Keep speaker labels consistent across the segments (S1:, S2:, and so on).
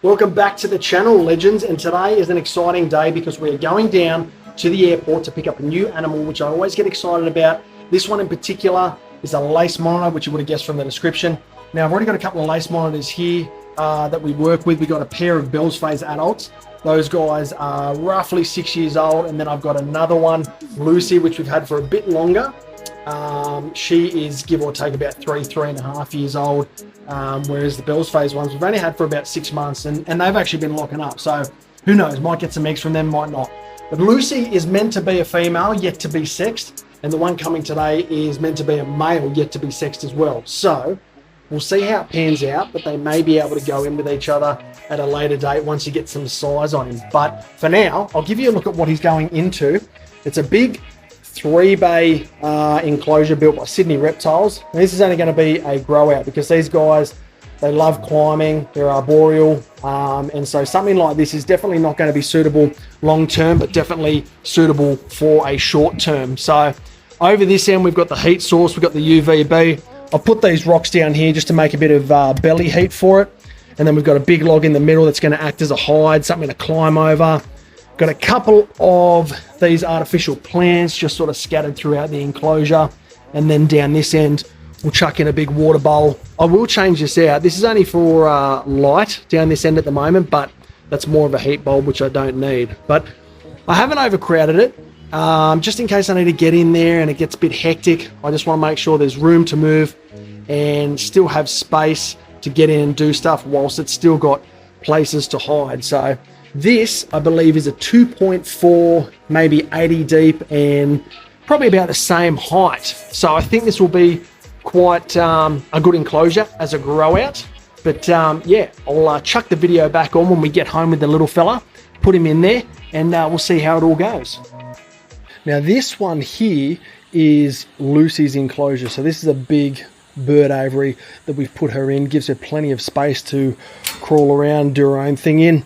S1: Welcome back to the channel, legends, and today is an exciting day because we're going down to the airport to pick up a new animal, which I always get excited about. This one in particular is a lace monitor, which you would have guessed from the description. Now, I've already got a couple of lace monitors here that we work with. We got a pair of Bell's Phase adults. Those guys are roughly 6 years old, and then I've got another one, Lucy, which we've had for a bit longer. She is give or take about 3.5 years old, whereas the Bell's Phase ones we've only had for about 6 months, and they've actually been locking up, so who knows, might get some eggs from them, might not. But Lucy is meant to be a female, yet to be sexed, and the one coming today is meant to be a male, yet to be sexed as well. So we'll see how it pans out, but they may be able to go in with each other at a later date once you get some size on him. But for now, I'll give you a look at what he's going into. It's a big 3-bay enclosure built by Sydney Reptiles. Now, this is only going to be a grow out because these guys, they love climbing, they're arboreal, and so something like this is definitely not going to be suitable long term, but definitely suitable for a short term. So over this end, we've got the heat source, we've got the UVB. I'll put these rocks down here just to make a bit of belly heat for it. And then we've got a big log in the middle that's going to act as a hide, something to climb over. Got a couple of these artificial plants just sort of scattered throughout the enclosure. And then down this end, we'll chuck in a big water bowl. I will change this out. This is only for light down this end at the moment, but that's more of a heat bulb, which I don't need. But I haven't overcrowded it. Just in case I need to get in there and it gets a bit hectic, I just want to make sure there's room to move and still have space to get in and do stuff whilst it's still got places to hide. So this, I believe, is a 2.4, maybe 80 deep and probably about the same height. So I think this will be quite a good enclosure as a grow out. But yeah, I'll chuck the video back on when we get home with the little fella, put him in there, and we'll see how it all goes. Now this one here is Lucy's enclosure. So this is a big bird aviary that we've put her in. Gives her plenty of space to crawl around, do her own thing in.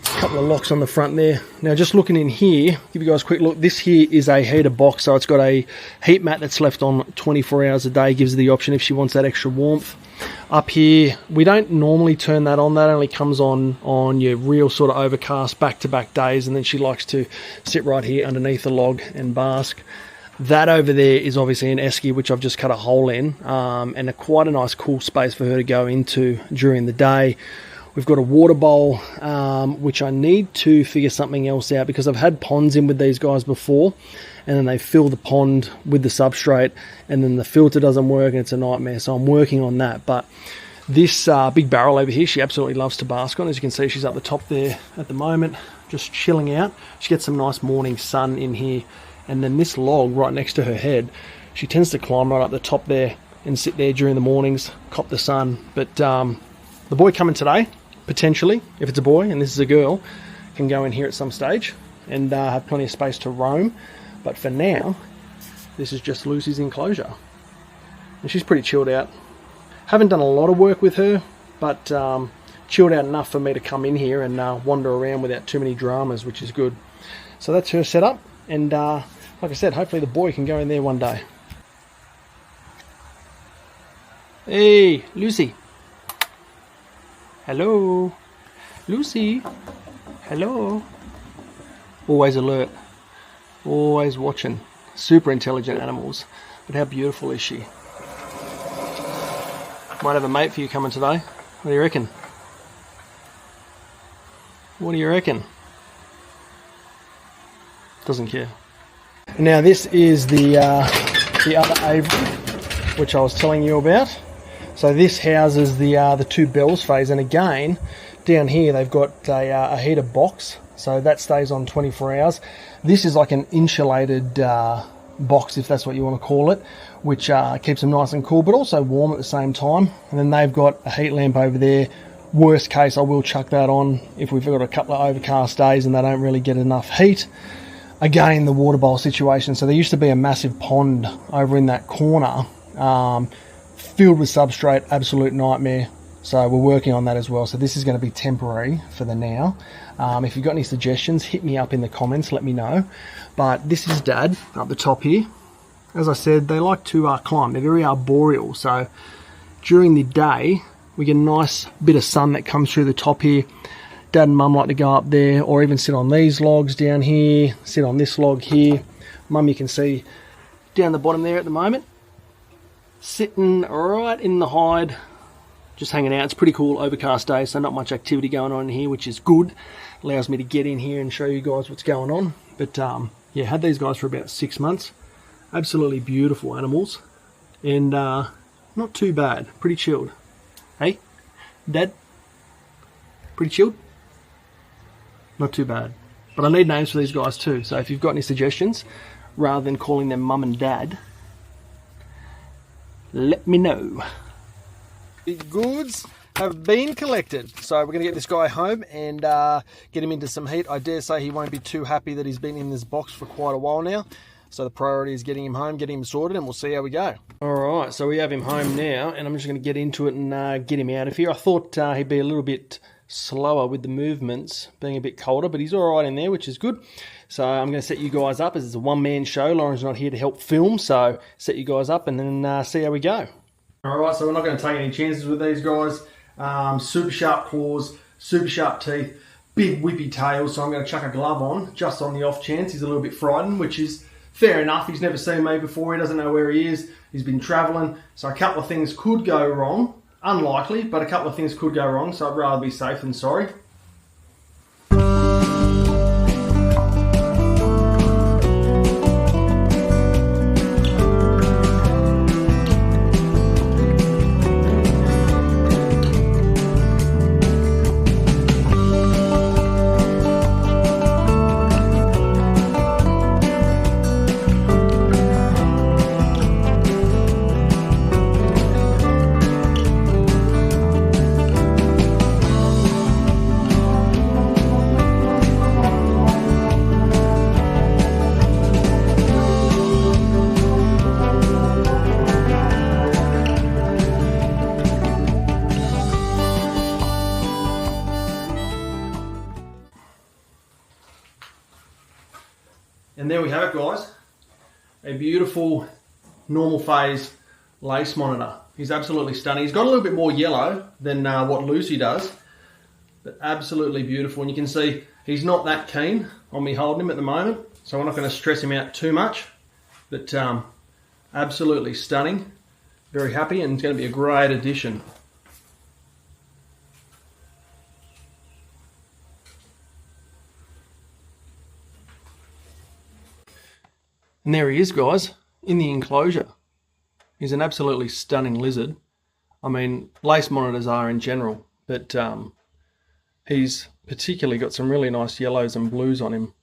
S1: A couple of locks on the front there. Now just looking in here, give you guys a quick look. This here is a heater box. So it's got a heat mat that's left on 24 hours a day. Gives her the option if she wants that extra warmth. Up here, we don't normally turn that on. That only comes on your real sort of overcast back-to-back days, and then she likes to sit right here underneath the log and bask. That over there is obviously an esky, which I've just cut a hole in, and quite a nice cool space for her to go into during the day. We've got a water bowl, which I need to figure something else out because I've had ponds in with these guys before, and then they fill the pond with the substrate, and then the filter doesn't work, and it's a nightmare. So I'm working on that. But this big barrel over here, she absolutely loves to bask on. As you can see, she's up the top there at the moment, just chilling out. She gets some nice morning sun in here. And then this log right next to her head, she tends to climb right up the top there and sit there during the mornings, cop the sun. But the boy coming today, potentially, if it's a boy and this is a girl, can go in here at some stage and have plenty of space to roam. But for now, this is just Lucy's enclosure. And she's pretty chilled out. Haven't done a lot of work with her, but chilled out enough for me to come in here and wander around without too many dramas, which is good. So that's her setup. And like I said, hopefully the boy can go in there one day. Hey, Lucy. Hello. Lucy. Hello. Always alert. Always watching. Super intelligent animals. But how beautiful is she? Might have a mate for you coming today. What do you reckon? What do you reckon? Doesn't care. Now this is the other aviary, which I was telling you about. So this houses the 2 Bell's Phase, and again, down here they've got a heater box, so that stays on 24 hours. This is like an insulated box, if that's what you want to call it, which keeps them nice and cool, but also warm at the same time. And then they've got a heat lamp over there. Worst case, I will chuck that on if we've got a couple of overcast days and they don't really get enough heat. Again, the water bowl situation. So there used to be a massive pond over in that corner, filled with substrate, absolute nightmare. So we're working on that as well. So this is going to be temporary for the now. If you've got any suggestions, hit me up in the comments, let me know. But this is Dad up the top here. As I said, they like to climb. They're very arboreal. So during the day, We get a nice bit of sun that comes through the top here. Dad and Mum like to go up there, or even sit on these logs down here, sit on this log here. Mum, you can see down the bottom there at the moment, sitting right in the hide, just hanging out. It's a pretty cool overcast day, so not much activity going on in here, which is good. Allows me to get in here and show you guys what's going on. But yeah, had these guys for about 6 months. Absolutely beautiful animals, and not too bad. Pretty chilled. Hey, Dad? Pretty chilled? Not too bad. But I need names for these guys too, so if you've got any suggestions, rather than calling them Mum and Dad, let me know. The goods have been collected, so we're going to get this guy home and get him into some heat. I dare say he won't be too happy that he's been in this box for quite a while now, so the priority is getting him home, getting him sorted, and we'll see how we go. Alright, so we have him home now, and I'm just going to get into it and get him out of here. I thought he'd be a little bit slower with the movements, being a bit colder, but he's alright in there, which is good. So I'm going to set you guys up, as it's a one-man show. Lauren's not here to help film, so set you guys up and then see how we go. Alright, so we're not going to take any chances with these guys. Super sharp claws, super sharp teeth, big whippy tail, so I'm going to chuck a glove on, just on the off chance he's a little bit frightened, which is fair enough. He's never seen me before, he doesn't know where he is, he's been travelling, so a couple of things could go wrong. Unlikely, but a couple of things could go wrong, so I'd rather be safe than sorry. And there we have it, guys. A beautiful normal phase lace monitor. He's absolutely stunning. He's got a little bit more yellow than what Lucy does, but absolutely beautiful. And you can see he's not that keen on me holding him at the moment, so we're not going to stress him out too much. But absolutely stunning. Very happy, and it's going to be a great addition. And there he is, guys, in the enclosure. He's an absolutely stunning lizard. I mean, lace monitors are in general, but he's particularly got some really nice yellows and blues on him.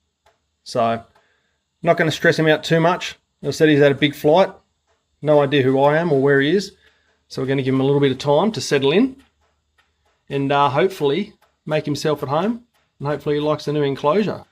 S1: So, not going to stress him out too much. As I said, he's had a big flight. No idea who I am or where he is. So we're going to give him a little bit of time to settle in and hopefully make himself at home. And hopefully he likes the new enclosure.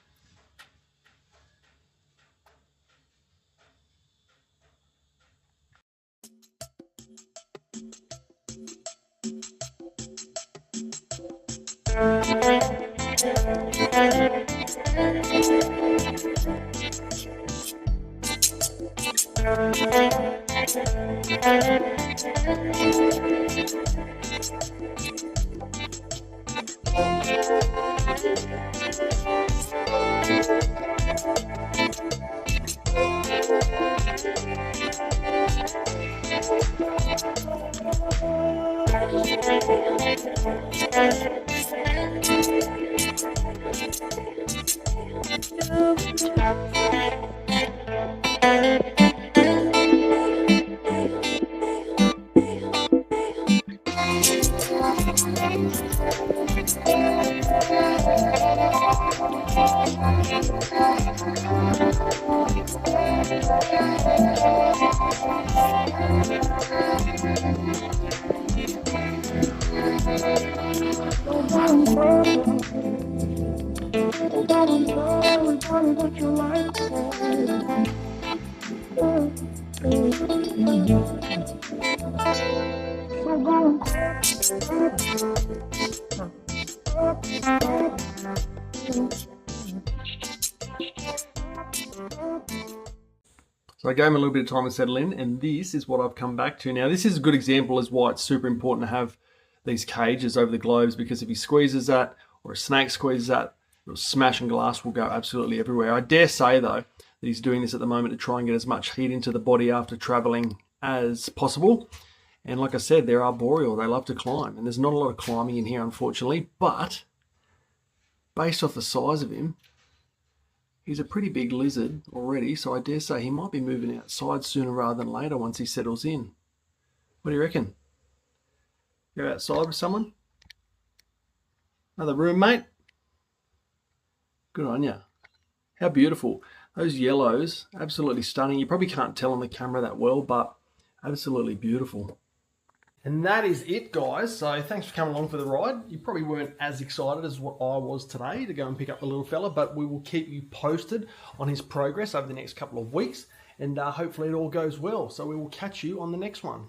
S1: So I gave him a little bit of time to settle in, and this is what I've come back to. Now, this is a good example as why it's super important to have
S2: these cages over the globes, because if he squeezes that or a snake squeezes that, it'll smash and glass will go absolutely everywhere. I dare say, though, that he's doing this at the moment to try and get as much heat into the body after traveling as possible. And like I said, they're arboreal. They love to climb. And there's not a lot of climbing in here, unfortunately. But based off the size of him, he's a pretty big lizard already. So I dare say he might be moving outside sooner rather than later once he settles in. What do you reckon? Go outside with someone? Another roommate? Good on you. How beautiful. Those yellows, absolutely stunning. You probably can't tell on the camera that well, but absolutely beautiful. And that is it, guys. So thanks for coming along for the ride. You probably weren't as excited as what I was today to go and pick up the little fella, but we will keep you posted on his progress over the next couple of weeks, and hopefully it all goes well. So we will catch you on the next one.